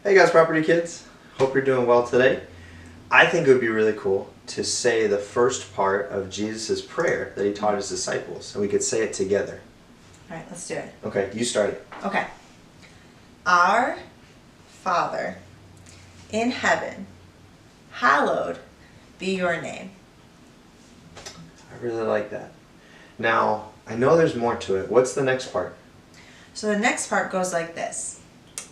Hey guys, property kids. Hope you're doing well today. I think it would be really cool to say the first part of Jesus' prayer that he taught his disciples, and we could say it together. All right, let's do it. Okay, you start it. Okay. Our Father in heaven, hallowed be your name. I really like that. Now, I know there's more to it. What's the next part? So the next part goes like this.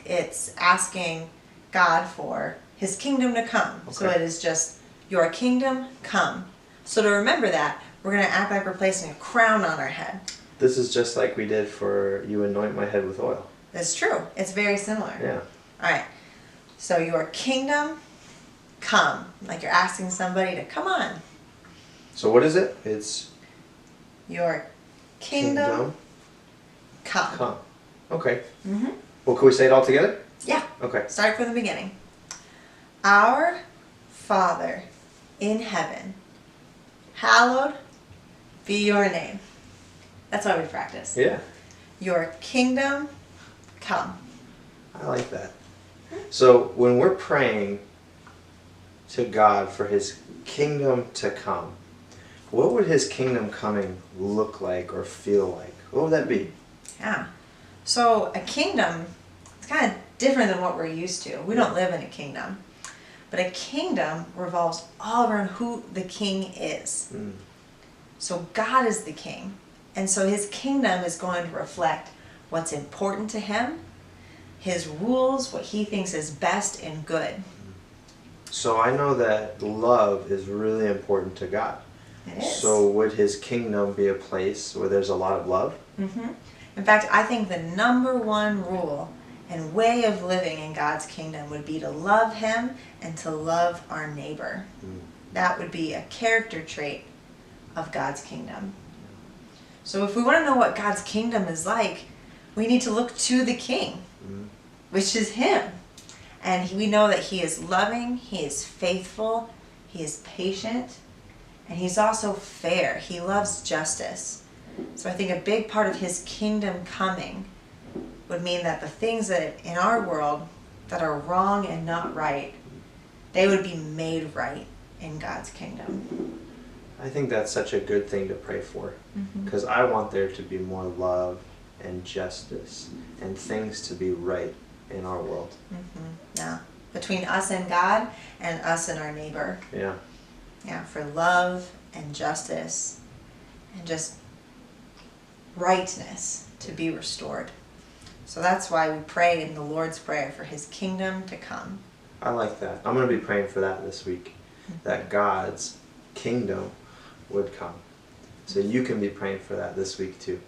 It's asking God for his kingdom to come. Okay. So it is just, your kingdom come. So to remember that, we're going to act like we're placing a crown on our head. This is just like we did for you anoint my head with oil. That's true. It's very similar. Yeah. All right. So your kingdom come. Like you're asking somebody to come on. So what is it? It's your kingdom come. Come. Okay. Mm-hmm. Well, can we say it all together? Yeah. Okay. Start from the beginning. Our Father in heaven, hallowed be your name. That's why we practice. Yeah. Your kingdom come. I like that. So when we're praying to God for his kingdom to come, what would his kingdom coming look like or feel like? What would that be? Yeah. So a kingdom, it's kind of different than what we're used to. We don't live in a kingdom. But a kingdom revolves all around who the king is. Mm. So God is the king. And so his kingdom is going to reflect what's important to him, his rules, what he thinks is best and good. So I know that love is really important to God. It is. So would his kingdom be a place where there's a lot of love? Mm-hmm. In fact, I think the number one rule and way of living in God's kingdom would be to love him and to love our neighbor. Mm. That would be a character trait of God's kingdom. So if we want to know what God's kingdom is like, we need to look to the king, which is him. And we know that he is loving, he is faithful, he is patient, and he's also fair. He loves justice. So I think a big part of his kingdom coming would mean that the things that in our world that are wrong and not right, they would be made right in God's kingdom. I think that's such a good thing to pray for, because I want there to be more love and justice and things to be right in our world. Yeah, between us and God and us and our neighbor. Yeah. Yeah, for love and justice and just rightness to be restored. So that's why we pray in the Lord's Prayer for his kingdom to come. I like that. I'm going to be praying for that this week, that God's kingdom would come. So you can be praying for that this week too.